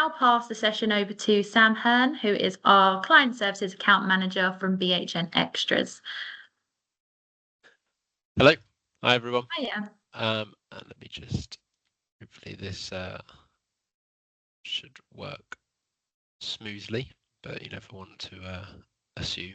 now pass the session over to Sam Hearn, who is our Client Services Account Manager from BHN Extras. Hello. Hi, everyone. Hiya. And let me just, hopefully this should work smoothly, but you never want to assume.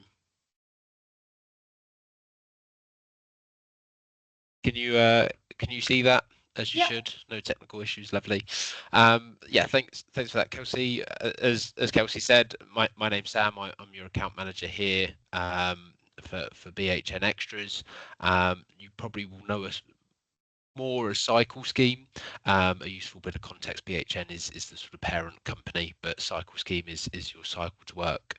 Can you see that? As you should, no technical issues, lovely. Yeah, thanks for that, Kelsey. As Kelsey said, my name's Sam. I'm your account manager here for BHN Extras. You probably will know us more as Cycle Scheme. A useful bit of context: BHN is the sort of parent company, but Cycle Scheme is your cycle to work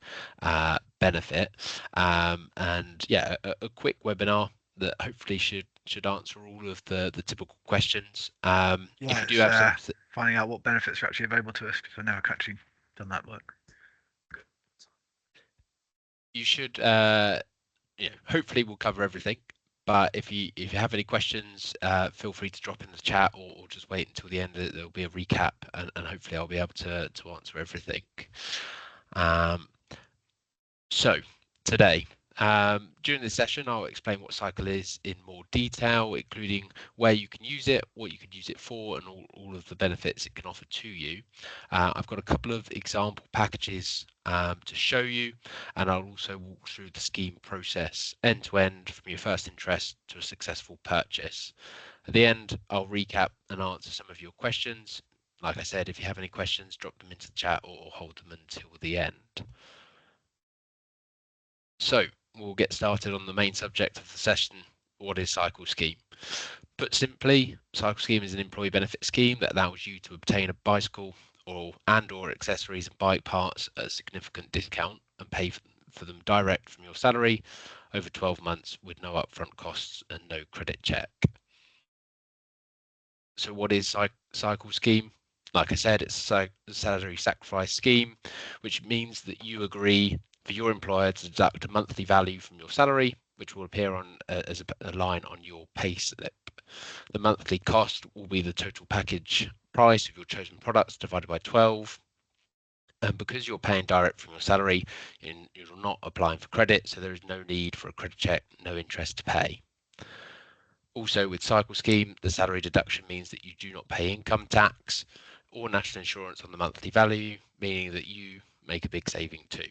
benefit. And yeah, a quick webinar that hopefully should answer all of the typical questions. If you do have finding out what benefits are actually available to us, because I've never actually done that work. You should, hopefully we'll cover everything. But if you have any questions, feel free to drop in the chat or just wait until the end. There'll be a recap, and hopefully I'll be able to answer everything. So today, during this session, I'll explain what Cycle is in more detail, including where you can use it, what you can use it for, and all of the benefits it can offer to you. I've got a couple of example packages to show you, and I'll also walk through the scheme process end to end from your first interest to a successful purchase. At the end, I'll recap and answer some of your questions. Like I said, if you have any questions, drop them into the chat or hold them until the end. So we'll get started on the main subject of the session. What is Cycle Scheme? Put simply, Cycle Scheme is an employee benefit scheme that allows you to obtain a bicycle or accessories and bike parts at a significant discount and pay for them direct from your salary over 12 months with no upfront costs and no credit check. So what is Cycle Scheme? Like I said, it's a salary sacrifice scheme, which means that you agree for your employer to deduct a monthly value from your salary, which will appear on as a line on your pay slip. The monthly cost will be the total package price of your chosen products divided by 12. And because you're paying direct from your salary, you're not applying for credit, so there is no need for a credit check, no interest to pay. Also, with Cycle Scheme, the salary deduction means that you do not pay income tax or national insurance on the monthly value, meaning that you make a big saving too.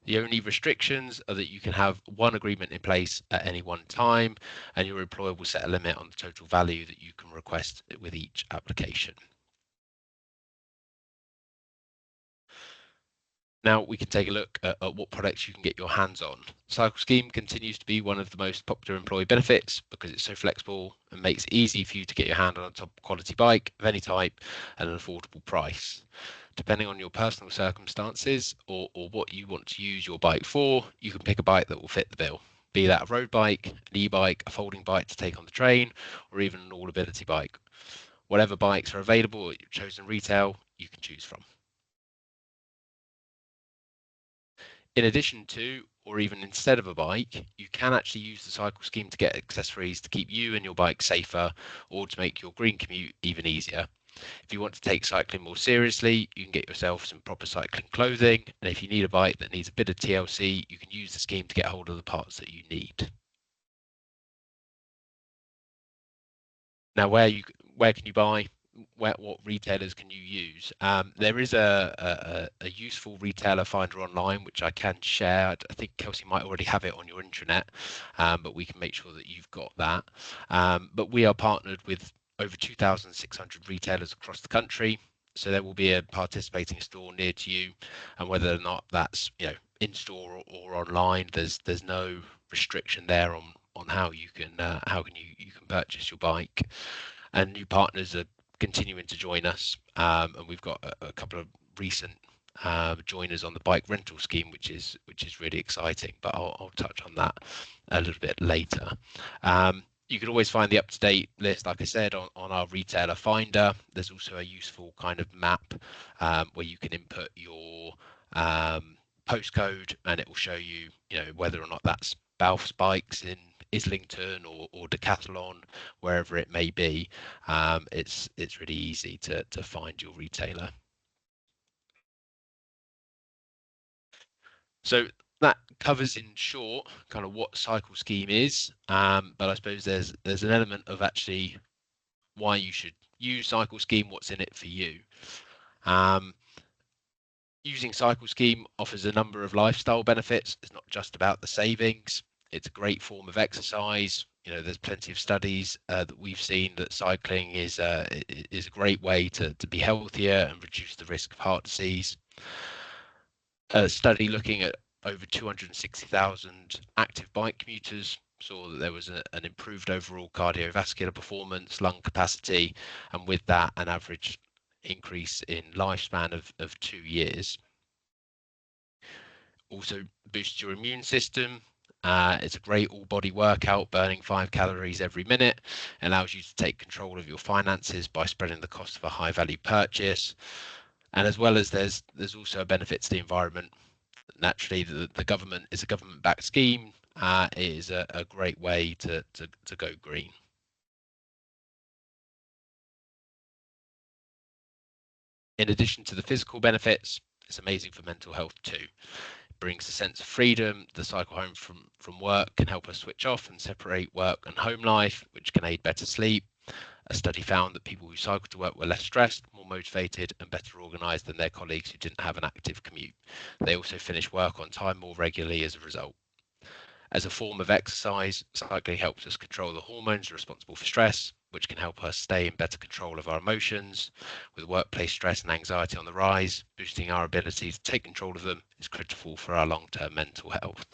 The only restrictions are that you can have one agreement in place at any one time, and your employer will set a limit on the total value that you can request with each application. Now we can take a look at what products you can get your hands on. Cycle Scheme continues to be one of the most popular employee benefits because it's so flexible and makes it easy for you to get your hand on a top quality bike of any type at an affordable price. Depending on your personal circumstances or what you want to use your bike for, you can pick a bike that will fit the bill. Be that a road bike, an e-bike, a folding bike to take on the train, or even an all-ability bike. Whatever bikes are available at your chosen retail, you can choose from. In addition to, or even instead of a bike, you can actually use the Cycle Scheme to get accessories to keep you and your bike safer or to make your green commute even easier. If you want to take cycling more seriously, you can get yourself some proper cycling clothing. And if you need a bike that needs a bit of TLC, you can use the scheme to get hold of the parts that you need. Now, where can you buy? What retailers can you use? There is a useful retailer finder online, which I can share. I think Kelsey might already have it on your intranet, but we can make sure that you've got that. But we are partnered with over 2,600 retailers across the country, so there will be a participating store near to you, and whether or not that's in store or online, there's no restriction there on how you can purchase your bike. And new partners are continuing to join us, and we've got a couple of recent joiners on the bike rental scheme, which is really exciting, but I'll touch on that a little bit later. You can always find the up-to-date list, like I said, on our retailer finder. There's also a useful kind of map where you can input your postcode, and it will show you, whether or not that's Balf's bikes in Islington or Decathlon, wherever it may be, it's really easy to find your retailer. So that covers in short kind of what Cycle Scheme is, but I suppose there's an element of actually why you should use Cycle Scheme, what's in it for you. Using Cycle Scheme offers a number of lifestyle benefits. It's not just about the savings. It's a great form of exercise. There's plenty of studies that we've seen that cycling is a great way to be healthier and reduce the risk of heart disease. A study looking at over 260,000 active bike commuters saw that there was an improved overall cardiovascular performance, lung capacity, and with that, an average increase in lifespan of 2 years. Also boosts your immune system. It's a great all-body workout, burning 5 calories every minute. It allows you to take control of your finances by spreading the cost of a high-value purchase. And as well as there's also a benefit to the environment. Naturally, the government is a government-backed scheme. It is a great way to go green. In addition to the physical benefits, it's amazing for mental health too. It brings a sense of freedom. The cycle home from work can help us switch off and separate work and home life, which can aid better sleep. A study found that people who cycle to work were less stressed, more motivated, and better organised than their colleagues who didn't have an active commute. They also finish work on time more regularly as a result. As a form of exercise, cycling helps us control the hormones responsible for stress, which can help us stay in better control of our emotions. With workplace stress and anxiety on the rise, boosting our ability to take control of them is critical for our long-term mental health.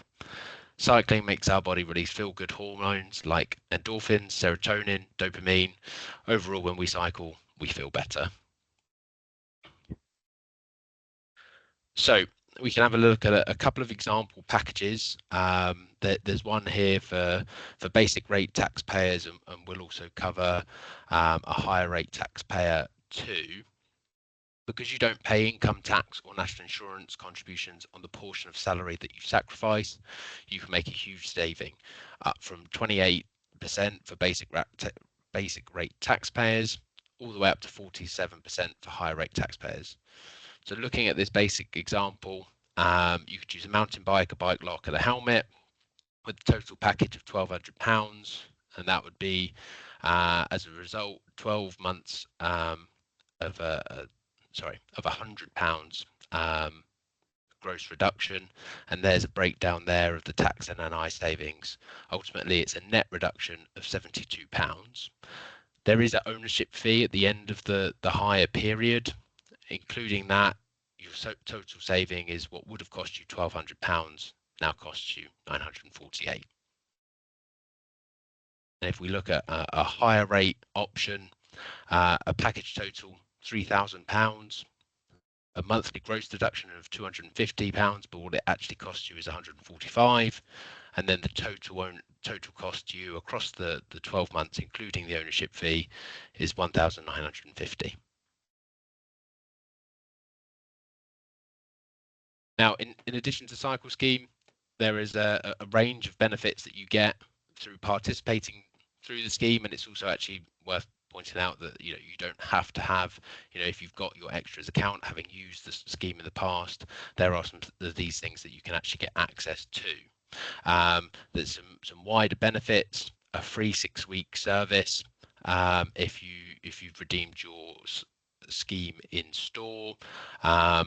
Cycling makes our body release feel-good hormones like endorphins, serotonin, dopamine. Overall, when we cycle, we feel better. So we can have a look at a couple of example packages. There's one here for basic rate taxpayers, and we'll also cover a higher rate taxpayer too. Because you don't pay income tax or national insurance contributions on the portion of salary that you sacrifice, you can make a huge saving, up from 28% for basic rate taxpayers, all the way up to 47% for higher rate taxpayers. So looking at this basic example, you could use a mountain bike, a bike lock, and a helmet with a total package of £1,200, and that would be, as a result, 12 months of £100 gross reduction, and there's a breakdown there of the tax and NI savings. Ultimately, it's a net reduction of £72. There is an ownership fee at the end of the hire period. Including that, your total saving is what would have cost you £1,200 now costs you £948. And if we look at a higher rate option, a package total £3,000, a monthly gross deduction of £250, but what it actually costs you is £145, and then the total cost to you across the 12 months, including the ownership fee, is £1,950. Now, in addition to Cycle Scheme, there is a range of benefits that you get through participating through the scheme, and it's also actually worth pointing out that you don't have to have, if you've got your extras account, having used the scheme in the past, there are some of these things that you can actually get access to. There's some wider benefits, a free 6-week service if you've redeemed your scheme in store, a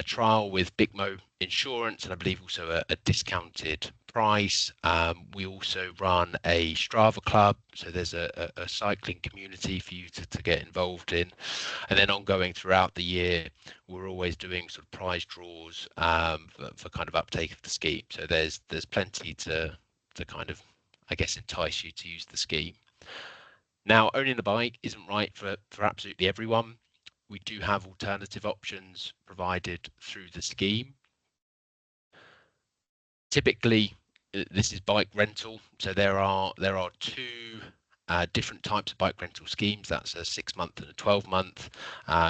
trial with Bigmo Insurance, and I believe also a discounted price. We also run a Strava club, so there's a cycling community for you to get involved in, and then ongoing throughout the year, we're always doing sort of prize draws for kind of uptake of the scheme. So there's plenty to kind of, I guess, entice you to use the scheme. Now, owning the bike isn't right for absolutely everyone. We do have alternative options provided through the scheme. Typically, this is bike rental. So there are 2 different types of bike rental schemes. That's a 6-month and a 12-month.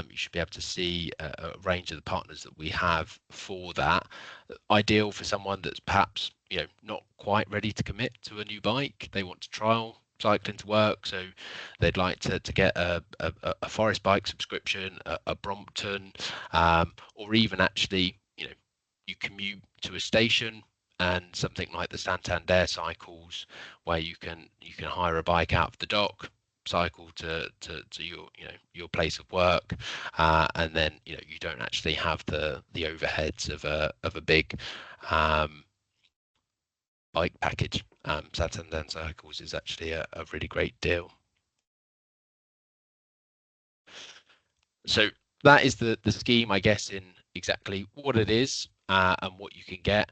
You should be able to see a range of the partners that we have for that. Ideal for someone that's perhaps not quite ready to commit to a new bike. They want to trial cycling to work, so they'd like to get a forest bike subscription, a Brompton, or even actually, you commute to a station, and something like the Santander cycles, where you can hire a bike out of the dock, cycle to your place of work, and then you don't actually have the overheads of a big bike package. Santander cycles is actually a really great deal. So that is the scheme, I guess, in exactly what it is and what you can get.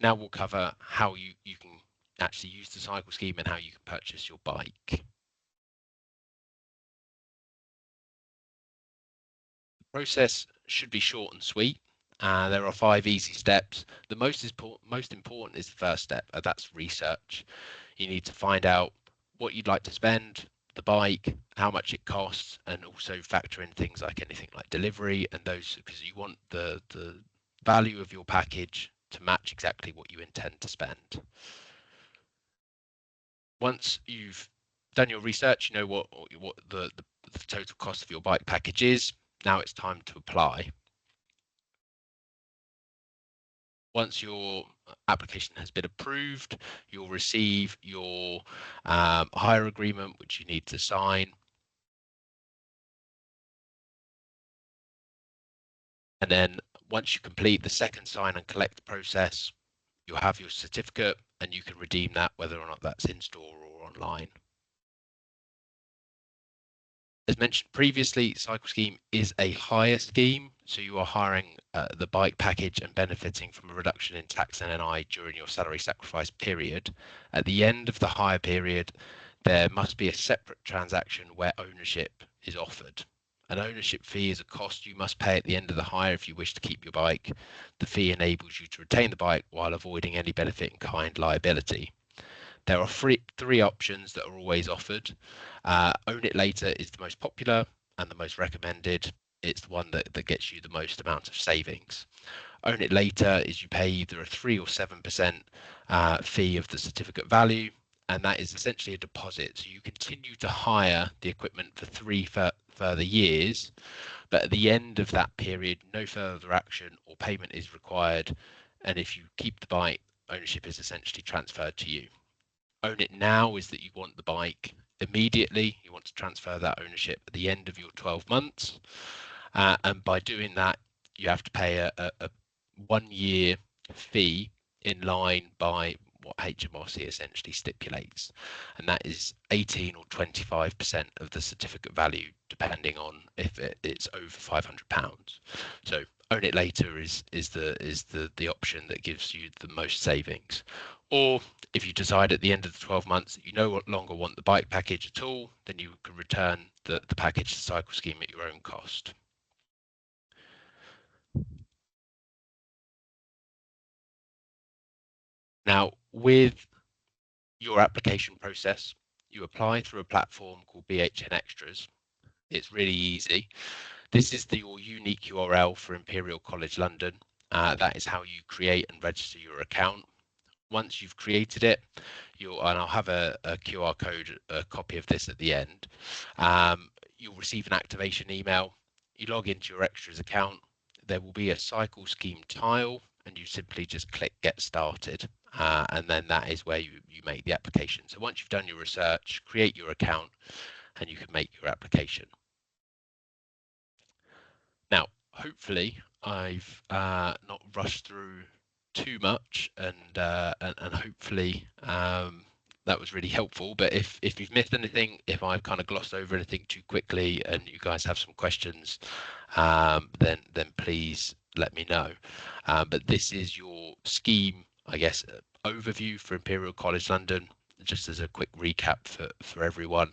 Now we'll cover how you can actually use the cycle scheme and how you can purchase your bike. The process should be short and sweet. There are 5 easy steps. The most important is the first step, and that's research. You need to find out what you'd like to spend, the bike, how much it costs, and also factor in things like anything like delivery and those, because you want the value of your package to match exactly what you intend to spend. Once you've done your research, you know what the total cost of your bike package is. Now it's time to apply. Once your application has been approved, you'll receive your hire agreement, which you need to sign. And then once you complete the second sign and collect process, you'll have your certificate and you can redeem that, whether or not that's in store or online. As mentioned previously, Cycle Scheme is a hire scheme, so you are hiring the bike package and benefiting from a reduction in tax and NI during your salary sacrifice period. At the end of the hire period, there must be a separate transaction where ownership is offered. An ownership fee is a cost you must pay at the end of the hire if you wish to keep your bike. The fee enables you to retain the bike while avoiding any benefit in kind liability. There are three options that are always offered. Own it later is the most popular and the most recommended. It's the one that gets you the most amount of savings. Own it later is you pay either a 3 or 7% fee of the certificate value, and that is essentially a deposit. So you continue to hire the equipment for 3 further years, but at the end of that period, no further action or payment is required. And if you keep the bike, ownership is essentially transferred to you. Own it now is that you want the bike immediately. You want to transfer that ownership at the end of your 12 months. And by doing that, you have to pay a 1 year fee in line by what HMRC essentially stipulates. And that is 18 or 25% of the certificate value, depending on if it's over £500. So own it later is the option that gives you the most savings. Or if you decide at the end of the 12 months that you no longer want the bike package at all, then you can return the package to Cycle Scheme at your own cost. Now, with your application process, you apply through a platform called BHN Extras. It's really easy. This is your unique URL for Imperial College London. That is how you create and register your account. Once you've created it, and I'll have a QR code, a copy of this at the end. You'll receive an activation email. You log into your Extras account. There will be a Cycle Scheme tile, and you simply just click Get Started. And then that is where you make the application. So once you've done your research, create your account, and you can make your application. Now, hopefully, I've not rushed through too much, and hopefully that was really helpful. But if you've missed anything, if I've kind of glossed over anything too quickly, and you guys have some questions, then please let me know. But this is your scheme, I guess, overview for Imperial College London, just as a quick recap for everyone.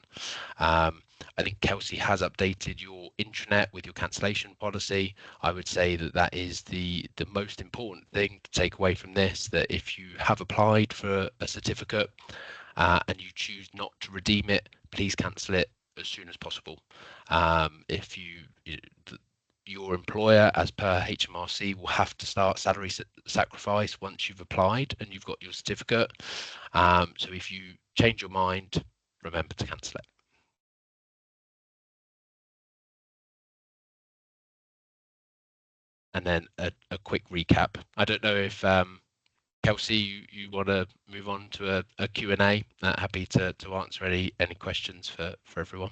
I think Kelsey has updated your intranet with your cancellation policy. I would say that is the most important thing to take away from this, that if you have applied for a certificate and you choose not to redeem it, please cancel it as soon as possible. your employer, as per HMRC, will have to start salary sacrifice once you've applied and you've got your certificate. So if you change your mind, remember to cancel it. And then a quick recap. I don't know if Kelsey, you want to move on to a Q&A? Happy to answer any questions for everyone.